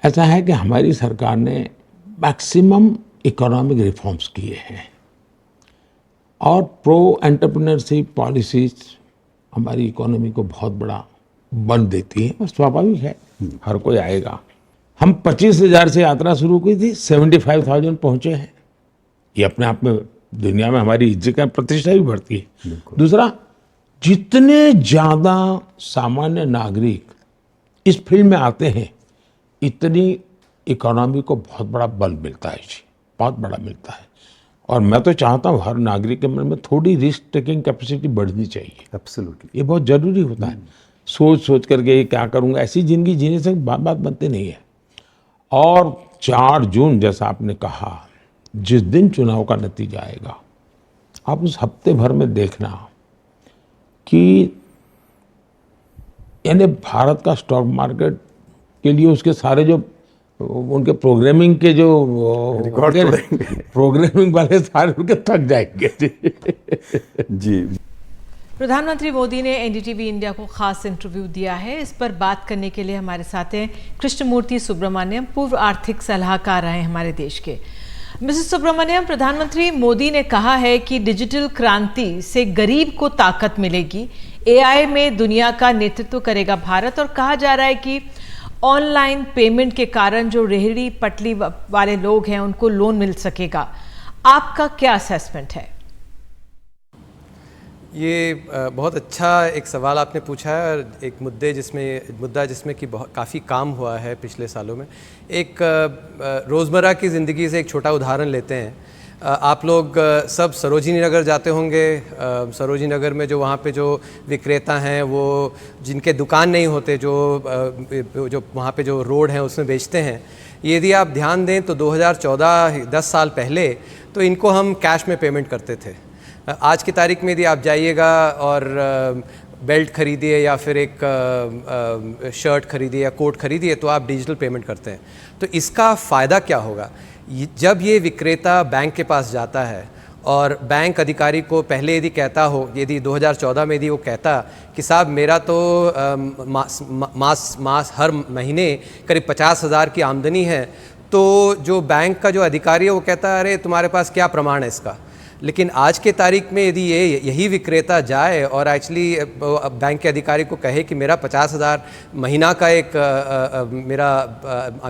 ऐसा है कि हमारी सरकार ने मैक्सिमम इकोनॉमिक रिफॉर्म्स किए हैं और प्रो एंटरप्रेन्योरशिप पॉलिसीज हमारी इकोनॉमी को बहुत बड़ा बल देती है और स्वाभाविक है, हर कोई आएगा। हम 25,000 से यात्रा शुरू की थी, 75,000 पहुंचे हैं। ये अपने आप में दुनिया में हमारी इज्जत का प्रतिष्ठा भी बढ़ती है। दूसरा, जितने ज्यादा सामान्य नागरिक इस फील्ड में आते हैं, इतनी इकोनॉमी को बहुत बड़ा बल मिलता है जी, बहुत बड़ा मिलता है। और मैं तो चाहता हूँ हर नागरिक के मन में थोड़ी रिस्क टेकिंग कैपेसिटी बढ़नी चाहिए। एब्सोल्युटली, ये बहुत जरूरी होता है। सोच सोच करके ये क्या करूँगा, ऐसी जिंदगी जीने से बात बनती नहीं है। और 4 जून जैसा आपने कहा, जिस दिन चुनाव का नतीजा आएगा, आप उस हफ्ते भर में देखना कि यानी भारत का स्टॉक मार्केट के लिए उसके सारे जो उनके प्रोग्रामिंग के जो प्रोग्रामिंग वाले सारे उनके थक जाएंगे जी। प्रधानमंत्री मोदी ने एनडीटीवी इंडिया को खास इंटरव्यू दिया है। इस पर बात करने के लिए हमारे साथ हैं कृष्णमूर्ति सुब्रमण्यम, पूर्व आर्थिक सलाहकार रहे हमारे देश के। मिसेस सुब्रमण्यम, प्रधानमंत्री मोदी ने कहा है कि डिजिटल क्रांति से गरीब को ताकत मिलेगी, एआई में दुनिया का नेतृत्व करेगा भारत, और कहा जा रहा है कि ऑनलाइन पेमेंट के कारण जो रेहड़ी पटली वाले लोग हैं उनको लोन मिल सकेगा। आपका क्या असेसमेंट है? ये बहुत अच्छा एक सवाल आपने पूछा है और एक मुद्दा जिसमें कि काफ़ी काम हुआ है पिछले सालों में। एक रोज़मर्रा की ज़िंदगी से एक छोटा उदाहरण लेते हैं। आप लोग सब सरोजिनी नगर जाते होंगे। सरोजिनी नगर में जो वहाँ पे जो विक्रेता हैं, वो जिनके दुकान नहीं होते, जो वहाँ पे जो रोड हैं उसमें बेचते हैं, यदि आप ध्यान दें तो 2014 10 साल पहले तो इनको हम कैश में पेमेंट करते थे। आज की तारीख में यदि आप जाइएगा और बेल्ट खरीदिए या फिर एक शर्ट खरीदिए या कोट खरीदिए तो आप डिजिटल पेमेंट करते हैं। तो इसका फ़ायदा क्या होगा? जब ये विक्रेता बैंक के पास जाता है और बैंक अधिकारी को पहले यदि कहता हो, यदि 2014 में यदि वो कहता कि साहब मेरा तो मास हर महीने करीब 50,000 की आमदनी है, तो जो बैंक का जो अधिकारी है वो कहता है अरे तुम्हारे पास क्या प्रमाण है इसका। लेकिन आज के तारीख में यदि यही विक्रेता जाए और एक्चुअली बैंक के अधिकारी को कहे कि मेरा 50,000 महीना का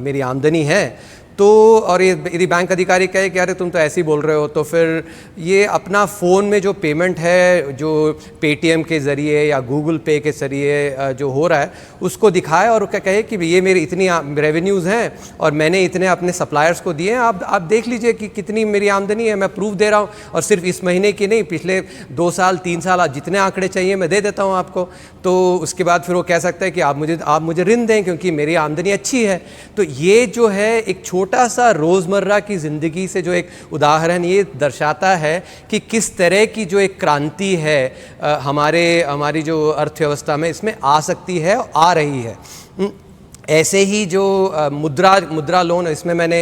मेरी आमदनी है, तो और ये यदि बैंक अधिकारी कहे कि अरे तुम तो ऐसे ही बोल रहे हो, तो फिर ये अपना फ़ोन में जो पेमेंट है, जो पेटीएम के ज़रिए या गूगल पे के ज़रिए जो हो रहा है, उसको दिखाए और कहे कि ये मेरी इतनी रेवेन्यूज़ हैं और मैंने इतने अपने सप्लायर्स को दिए हैं, आप देख लीजिए कि कितनी मेरी आमदनी है, मैं प्रूफ दे रहा हूँ, और सिर्फ इस महीने की नहीं, पिछले 2 साल 3 साल आप जितने आंकड़े चाहिए मैं दे देता हूँ आपको। तो उसके बाद फिर वो कह सकता है कि आप मुझे ऋण दें क्योंकि मेरी आमदनी अच्छी है। तो ये जो है एक छोटा सा रोज़मर्रा की ज़िंदगी से जो एक उदाहरण ये दर्शाता है कि किस तरह की जो एक क्रांति है हमारी जो अर्थव्यवस्था में इसमें आ सकती है, आ रही है। ऐसे ही जो मुद्रा लोन, इसमें मैंने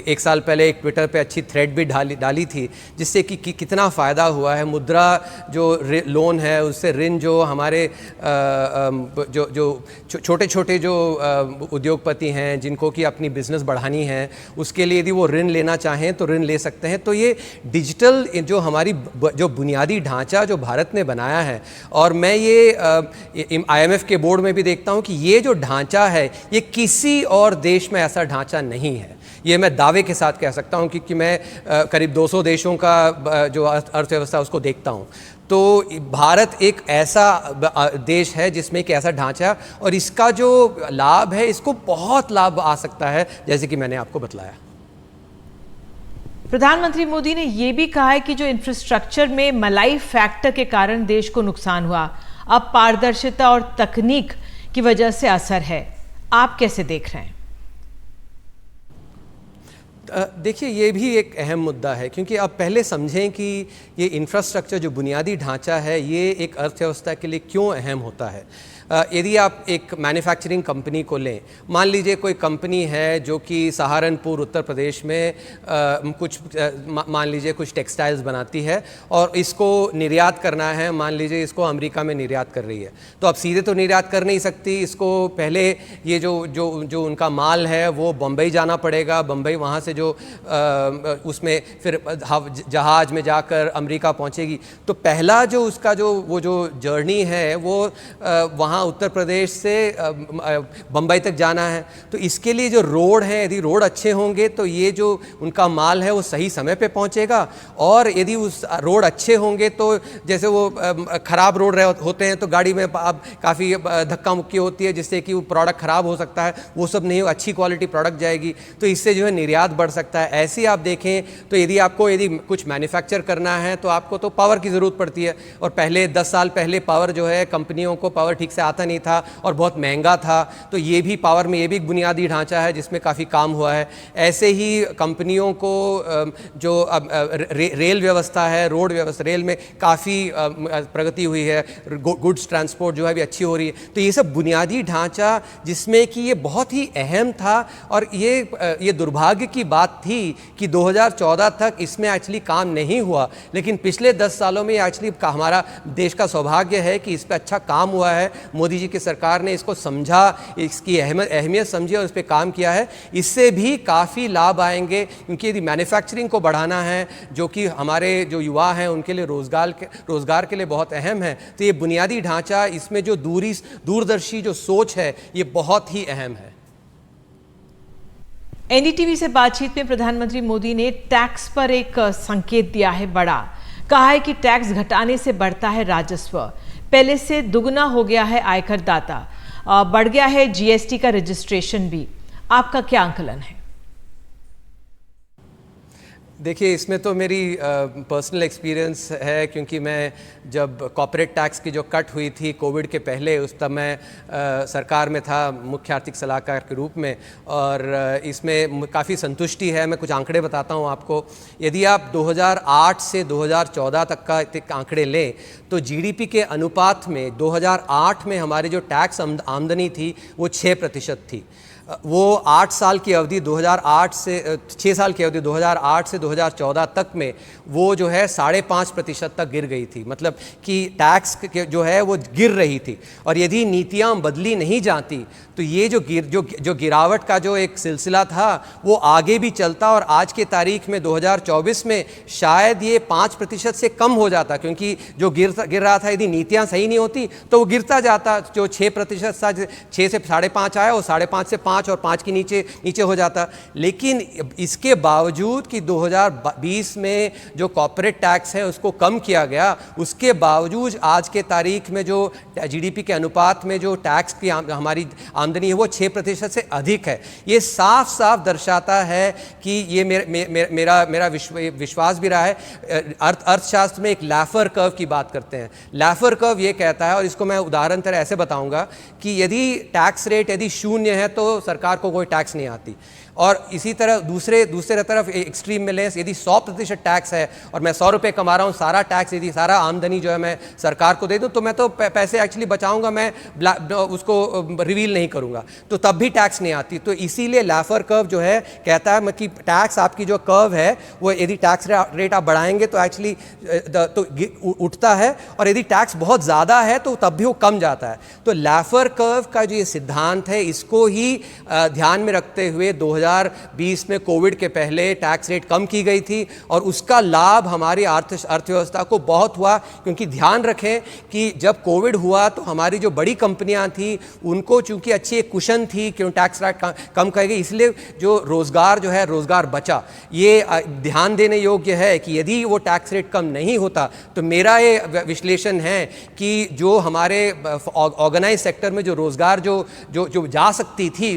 1 साल पहले एक ट्विटर पे अच्छी थ्रेड भी डाली थी, जिससे कि कितना फ़ायदा हुआ है। मुद्रा जो लोन है, उससे ऋण जो हमारे जो छोटे छोटे जो उद्योगपति हैं जिनको कि अपनी बिज़नेस बढ़ानी है, उसके लिए यदि वो ऋण लेना चाहें तो ऋण ले सकते हैं। तो ये डिजिटल जो हमारी जो बुनियादी ढांचा जो भारत ने बनाया है, और मैं ये IMF के बोर्ड में भी देखता हूँ कि ये जो ढांचा है ये किसी और देश में ऐसा ढांचा नहीं है। ये मैं दावे के साथ कह सकता हूँ क्योंकि मैं करीब 200 देशों का जो अर्थव्यवस्था उसको देखता हूँ। तो भारत एक ऐसा देश है जिसमें एक ऐसा ढांचा है और इसका जो लाभ है, इसको बहुत लाभ आ सकता है, जैसे कि मैंने आपको बतलाया। प्रधानमंत्री मोदी ने यह भी कहा है कि जो इंफ्रास्ट्रक्चर में मलाई फैक्टर के कारण देश को नुकसान हुआ, अब पारदर्शिता और तकनीक की वजह से असर है। आप कैसे देख रहे हैं? देखिए, ये भी एक अहम मुद्दा है क्योंकि आप पहले समझें कि ये इंफ्रास्ट्रक्चर जो बुनियादी ढांचा है, ये एक अर्थव्यवस्था के लिए क्यों अहम होता है। यदि आप एक मैन्युफैक्चरिंग कंपनी को लें, मान लीजिए कोई कंपनी है जो कि सहारनपुर उत्तर प्रदेश में मान लीजिए कुछ टेक्सटाइल्स बनाती है और इसको निर्यात करना है, मान लीजिए इसको अमेरिका में निर्यात कर रही है, तो अब सीधे तो निर्यात कर नहीं सकती, इसको पहले ये जो उनका माल है वो बम्बई जाना पड़ेगा, बम्बई वहाँ से जो उसमें फिर जहाज में जाकर अमेरिका पहुँचेगी। तो पहला जो उसका जो जर्नी है वो वहाँ उत्तर प्रदेश से बम्बई तक जाना है। तो इसके लिए जो रोड है, यदि रोड अच्छे होंगे तो ये जो उनका माल है वो सही समय पे पहुँचेगा, और यदि उस रोड अच्छे होंगे तो जैसे वो ख़राब रोड होते हैं तो गाड़ी में अब काफ़ी धक्का मुक्की होती है जिससे कि वो प्रोडक्ट ख़राब हो सकता है, वो सब नहीं, अच्छी क्वालिटी प्रोडक्ट जाएगी, तो इससे जो है निर्यात बढ़ सकता है। ऐसे आप देखें तो यदि कुछ मैन्युफैक्चर करना है तो आपको तो पावर की ज़रूरत पड़ती है, और पहले 10 साल पहले पावर जो है कंपनियों को पावर ठीक से आता नहीं था और बहुत महंगा था, तो ये भी पावर में ये भी एक बुनियादी ढांचा है जिसमें काफ़ी काम हुआ है। ऐसे ही कंपनियों को जो अब रेल व्यवस्था है, रोड व्यवस्था, रेल में काफ़ी प्रगति हुई है, गुड्स ट्रांसपोर्ट जो है भी अच्छी हो रही है। तो ये सब बुनियादी ढांचा जिसमें कि ये बहुत ही अहम था, और ये दुर्भाग्य की बात थी कि 2014 तक इसमें एक्चुअली काम नहीं हुआ, लेकिन पिछले 10 सालों में एक्चुअली हमारा देश का सौभाग्य है कि इस पर अच्छा काम हुआ है। मोदी जी की सरकार ने इसको समझा, इसकी अहमियत समझी और इस पर काम किया है। इससे भी काफ़ी लाभ आएंगे, क्योंकि यदि मैन्युफैक्चरिंग को बढ़ाना है जो कि हमारे जो युवा हैं उनके लिए रोज़गार के लिए बहुत अहम है, तो ये बुनियादी ढांचा, इसमें जो दूरदर्शी जो सोच है ये बहुत ही अहम है। एनडीटीवी से बातचीत में प्रधानमंत्री मोदी ने टैक्स पर एक संकेत दिया है बड़ा। कहा है कि टैक्स घटाने से बढ़ता है राजस्व, पहले से दुगना हो गया है आयकर दाता, बढ़ गया है जीएसटी का रजिस्ट्रेशन भी। आपका क्या आंकलन है? देखिए, इसमें तो मेरी पर्सनल एक्सपीरियंस है, क्योंकि मैं जब कॉर्पोरेट टैक्स की जो कट हुई थी कोविड के पहले, उस तब मैं सरकार में था मुख्य आर्थिक सलाहकार के रूप में, और इसमें काफ़ी संतुष्टि है। मैं कुछ आंकड़े बताता हूँ आपको। यदि आप 2008 से 2014 तक का आंकड़े लें तो जीडीपी के अनुपात में 2008 में हमारी जो टैक्स आमदनी थी वो 6% थी। वो 8 साल की अवधि 2008 से 6 साल की अवधि 2008 से 2014 तक में वो जो है 5.5% तक गिर गई थी। मतलब कि टैक्स जो है वो गिर रही थी, और यदि नीतियाँ बदली नहीं जाती तो ये जो गिरावट का जो एक सिलसिला था वो आगे भी चलता, और आज के तारीख में 2024 में शायद ये 5% से कम हो जाता, क्योंकि जो गिर रहा था, यदि नीतियाँ सही नहीं होती तो वो गिरता जाता। जो 6% था, 6 से 5.5 आया, वो 5.5 से 5 और 5 के नीचे हो जाता। लेकिन इसके बावजूद कि 2020 में जो कॉर्पोरेट टैक्स है उसको कम किया गया, उसके बावजूद आज के तारीख में जो जीडीपी के अनुपात में जो टैक्स की हमारी आमदनी है वो 6% से अधिक है। ये साफ साफ दर्शाता है कि ये मेरा विश्वास भी रहा है। अर्थशास्त्र में एक लैफर कर्व की बात करते हैं। लैफर कर्व ये कहता है, और इसको मैं उदाहरण तरह ऐसे बताऊंगा कि यदि टैक्स रेट यदि 0 है तो सरकार को कोई टैक्स नहीं आती, और इसी तरह दूसरे तरफ एक्सट्रीम में लें, यदि 100% टैक्स है और मैं 100 रुपये कमा रहा हूँ, सारा टैक्स यदि सारा आमदनी जो है मैं सरकार को दे दूँ तो मैं तो पैसे एक्चुअली बचाऊंगा, मैं उसको रिवील नहीं करूँगा, तो तब भी टैक्स नहीं आती। तो इसीलिए लैफर कर्व जो है कहता है कि टैक्स आपकी जो कर्व है वो यदि टैक्स रेट आप बढ़ाएंगे तो एक्चुअली तो उठता है, और यदि टैक्स बहुत ज़्यादा है तो तब भी वो कम जाता है। तो लैफर कर्व का जो ये सिद्धांत है इसको ही ध्यान में रखते हुए 2020 में कोविड के पहले टैक्स रेट कम की गई थी, और उसका लाभ हमारी अर्थव्यवस्था को बहुत हुआ। क्योंकि ध्यान रखें कि जब कोविड हुआ तो हमारी जो बड़ी कंपनियां थी उनको चूंकि अच्छी एक कुशन थी कि टैक्स रेट कम कर गई, इसलिए जो रोजगार बचा। ये ध्यान देने योग्य है कि यदि वो टैक्स रेट कम नहीं होता तो मेरा ये विश्लेषण है कि जो हमारे ऑर्गेनाइज सेक्टर में जो रोजगार जो जा सकती थी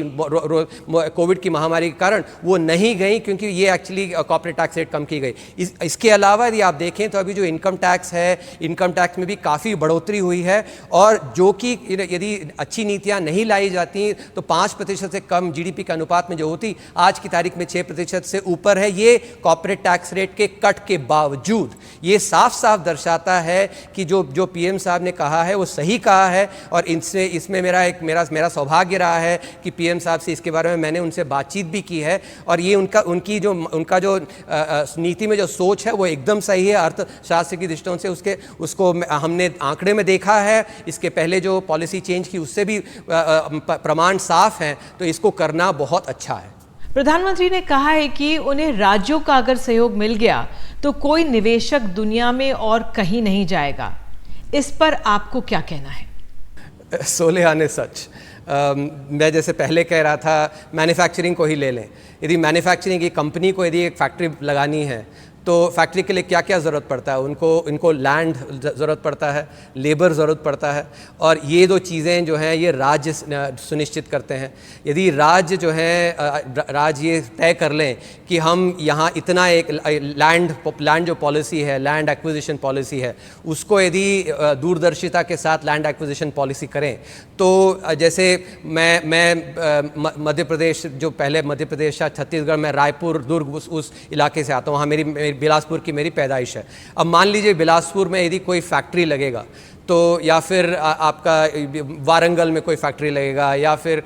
कोविड की महामारी के कारण वो नहीं गई, क्योंकि ये एक्चुअली कॉर्पोरेट टैक्स रेट कम की गई। इसके अलावा यदि आप देखें तो अभी जो इनकम टैक्स है, इनकम टैक्स में भी काफ़ी बढ़ोतरी हुई है, और जो कि यदि अच्छी नीतियाँ नहीं लाई जाती तो 5% से कम GDP के अनुपात में जो होती, आज की तारीख में 6% से ऊपर है। ये कॉर्पोरेट टैक्स रेट के कट के बावजूद ये साफ साफ दर्शाता है कि जो PM साहब ने कहा है वो सही कहा है। और इसमें मेरा सौभाग्य रहा है कि PM साहब से इसके बारे में मैंने उनसे बातचीत भी की है, और ये उनका जो नीति में जो सोच है वो एकदम सही है। अर्थशास्त्र की दृष्टिकोण से उसको हमने आंकड़े में देखा है, इसके पहले जो पॉलिसी चेंज की उससे भी प्रमाण साफ हैं, तो इसको करना बहुत अच्छा है। प्रधानमंत्री ने कहा है कि उन्हें राज्यों का अगर सहयोग मिल गया तो कोई निवेशक दुनिया में और कहीं नहीं जाएगा। इस पर आपको क्या कहना है? सोले आने सच। मैं जैसे पहले कह रहा था, मैन्युफैक्चरिंग को ही ले लें। यदि मैन्युफैक्चरिंग की कंपनी को यदि एक फैक्ट्री लगानी है तो फैक्ट्री के लिए क्या क्या ज़रूरत पड़ता है? इनको लैंड ज़रूरत पड़ता है, लेबर ज़रूरत पड़ता है, और ये दो चीज़ें जो हैं ये राज्य सुनिश्चित करते हैं। यदि राज्य जो है राज्य ये तय कर लें कि हम यहाँ इतना एक लैंड जो पॉलिसी है, लैंड एक्विजिशन पॉलिसी है, उसको यदि दूरदर्शिता के साथ लैंड एक्विजिशन पॉलिसी करें, तो जैसे मैं मध्य प्रदेश, जो पहले मध्य प्रदेश था, छत्तीसगढ़ में रायपुर, दुर्ग, उस इलाके से आता हूँ। वहाँ बिलासपुर की मेरी पैदाइश है। अब मान लीजिए बिलासपुर में यदि कोई फैक्ट्री लगेगा, तो या फिर आपका वारंगल में कोई फैक्ट्री लगेगा, या फिर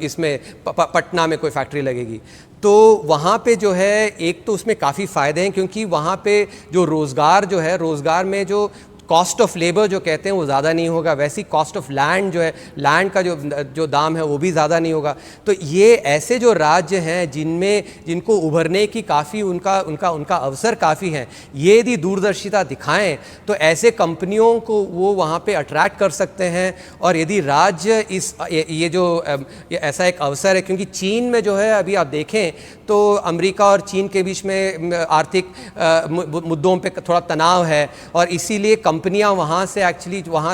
इसमें पटना में कोई फैक्ट्री लगेगी, तो वहाँ पे जो है एक तो उसमें काफ़ी फ़ायदे हैं, क्योंकि वहाँ पे जो रोज़गार जो है, रोज़गार में जो कॉस्ट ऑफ लेबर जो कहते हैं वो ज़्यादा नहीं होगा, वैसी कॉस्ट ऑफ लैंड जो है, लैंड का जो दाम है वो भी ज़्यादा नहीं होगा। तो ये ऐसे जो राज्य हैं जिनको उभरने की काफ़ी उनका अवसर काफ़ी है, ये यदि दूरदर्शिता दिखाएं तो ऐसे कंपनियों को वो वहाँ पे अट्रैक्ट कर सकते हैं। और यदि राज्य ये ऐसा एक अवसर है, क्योंकि चीन में जो है अभी आप देखें तो अमेरिका और चीन के बीच में आर्थिक मुद्दों पे थोड़ा तनाव है, और इसीलिए कंपनियां वहाँ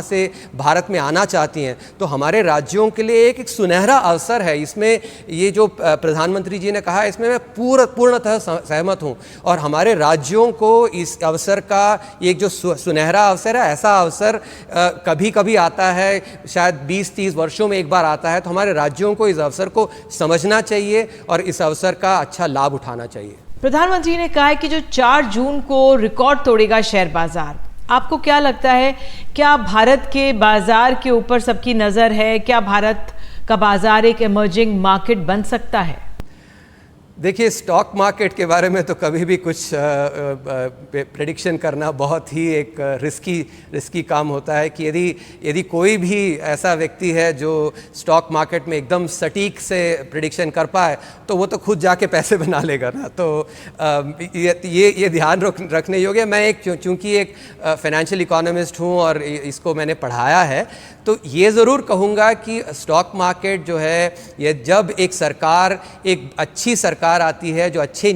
से भारत में आना चाहती हैं। तो हमारे राज्यों के लिए एक सुनहरा अवसर है। इसमें ये जो प्रधानमंत्री जी ने कहा, इसमें मैं पूर्णतः सहमत हूँ, और हमारे राज्यों को इस अवसर का एक जो सुनहरा अवसर है, ऐसा अवसर कभी कभी आता है, शायद 20-30 वर्षों में एक बार आता है। तो हमारे राज्यों को इस अवसर को समझना चाहिए और इस अवसर का अच्छा लाभ उठाना चाहिए। प्रधानमंत्री ने कहा है कि जो 4 जून को रिकॉर्ड तोड़ेगा शेयर बाजार, आपको क्या लगता है, क्या भारत के बाजार के ऊपर सबकी नज़र है? क्या भारत का बाजार एक इमर्जिंग मार्केट बन सकता है? देखिए, स्टॉक मार्केट के बारे में तो कभी भी कुछ प्रेडिक्शन करना बहुत ही एक रिस्की काम होता है। कि यदि कोई भी ऐसा व्यक्ति है जो स्टॉक मार्केट में एकदम सटीक से प्रेडिक्शन कर पाए, तो वो तो खुद जाके पैसे बना लेगा ना। तो ये ध्यान रखने योग्य। मैं चूँकि एक फाइनेंशियल इकोनॉमिस्ट हूँ और इसको मैंने पढ़ाया है, तो ये ज़रूर कहूँगा कि स्टॉक मार्केट जो है, ये जब एक अच्छी सरकार आती है जो अच्छे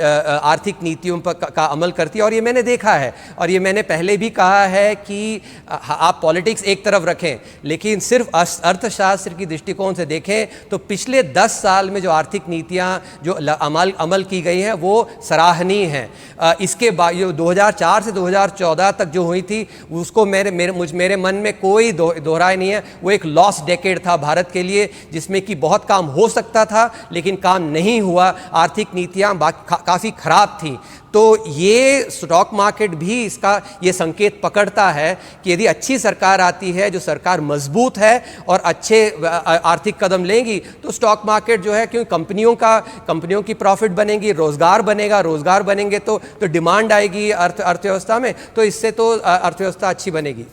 आर्थिक नीतियों पर का अमल करती है, और ये मैंने देखा है, और ये मैंने पहले भी कहा है कि आप पॉलिटिक्स एक तरफ रखें, लेकिन सिर्फ अर्थशास्त्र की दृष्टिकोण से देखें तो पिछले 10 साल में जो आर्थिक नीतियाँ जो अमल की गई हैं वो सराहनीय हैं। इसके बाद 2004 से 2014 तक जो हुई थी, उसको मेरे मन में कोई दोहराई नहीं है। वो एक लॉस डेकेड था भारत के लिए, जिसमें कि बहुत काम हो सकता था लेकिन काम नहीं हुआ। आर्थिक नीतियां काफ़ी खराब थी। तो ये स्टॉक मार्केट भी इसका ये संकेत पकड़ता है कि यदि अच्छी सरकार आती है, जो सरकार मजबूत है और अच्छे आर्थिक कदम लेंगी, तो स्टॉक मार्केट जो है, क्योंकि कंपनियों की प्रॉफिट बनेगी, रोजगार बनेंगे तो डिमांड आएगी अर्थव्यवस्था में, तो इससे तो अर्थव्यवस्था अच्छी बनेगी।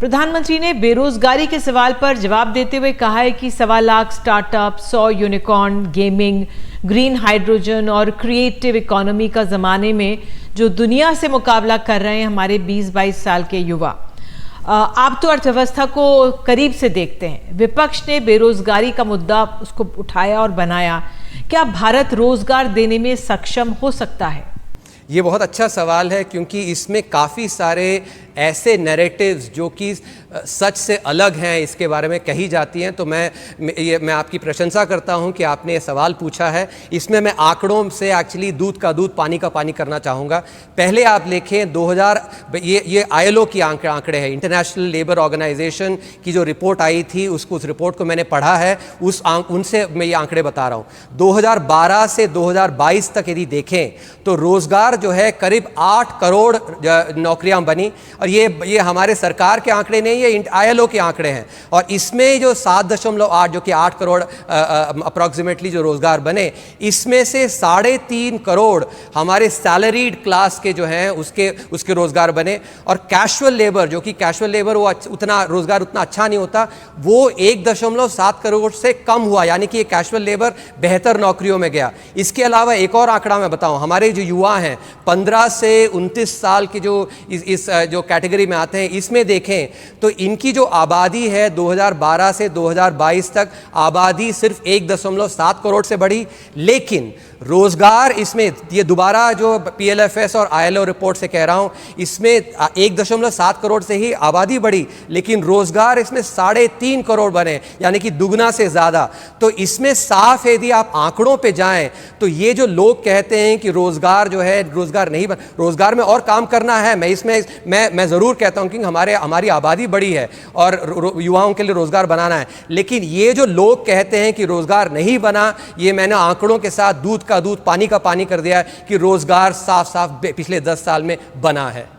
प्रधानमंत्री ने बेरोजगारी के सवाल पर जवाब देते हुए कहा है कि 1.25 lakh startup, 100 unicorn, gaming, green hydrogen और क्रिएटिव इकोनॉमी का ज़माने में जो दुनिया से मुकाबला कर रहे हैं हमारे 20-22 साल के युवा। आप तो अर्थव्यवस्था को करीब से देखते हैं। विपक्ष ने बेरोजगारी का मुद्दा उसको उठाया और बनाया। क्या भारत रोजगार देने में सक्षम हो सकता है? ये बहुत अच्छा सवाल है, क्योंकि इसमें काफ़ी सारे ऐसे नैरेटिव्स जो कि सच से अलग हैं इसके बारे में कही जाती हैं। तो मैं आपकी प्रशंसा करता हूं कि आपने ये सवाल पूछा है। इसमें मैं आंकड़ों से एक्चुअली दूध का दूध पानी का पानी करना चाहूँगा। पहले आप देखें 2000, ये ILO की आंकड़े हैं, इंटरनेशनल लेबर ऑर्गेनाइजेशन की जो रिपोर्ट आई थी, उस रिपोर्ट को मैंने पढ़ा है, उनसे मैं ये आंकड़े बता रहा हूँ। 2012 से 2022 तक यदि देखें तो रोजगार जो है करीब 8 करोड़ नौकरियां बनी, और ये हमारे सरकार के आंकड़े नहीं, ये ILO के आंकड़े हैं। और इसमें जो 7.8 जो कि 8 करोड़ अप्रॉक्सीमेटली जो रोजगार बने, इसमें से 3.5 करोड़ हमारे सैलरीड क्लास के जो हैं उसके रोजगार बने। और कैजुअल लेबर, जो कि कैजुअल लेबर वो उतना रोजगार उतना अच्छा नहीं होता, वो 1.7 करोड़ से कम हुआ, यानी कि ये कैजुअल लेबर बेहतर नौकरियों में गया। इसके अलावा एक और आंकड़ा मैं बताऊं, हमारे जो युवा हैं 15 से 29 साल के जो इस जो कैटेगरी में आते हैं, इसमें देखें तो इनकी जो आबादी है 2012 से 2022 तक आबादी सिर्फ 1.7 करोड़ से बढ़ी, लेकिन रोजगार इसमें, ये दोबारा जो PLFS और ILO रिपोर्ट से कह रहा हूं, इसमें 1.7 करोड़ से ही आबादी बढ़ी, लेकिन रोजगार इसमें 3.5 करोड़ बने, यानी कि दुगना से ज्यादा। तो इसमें साफ यदि आप आंकड़ों पे जाएं तो ये जो लोग कहते हैं कि रोजगार जो है रोजगार नहीं बन, रोजगार में और काम करना है। मैं जरूर कहता हूं कि हमारी आबादी बढ़ी है और युवाओं के लिए रोजगार बनाना है, लेकिन ये जो लोग कहते हैं कि रोजगार नहीं बना, ये मैंने आंकड़ों के साथ दूध का दूध पानी का पानी कर दिया है कि रोजगार साफ साफ पिछले 10 साल में बना है।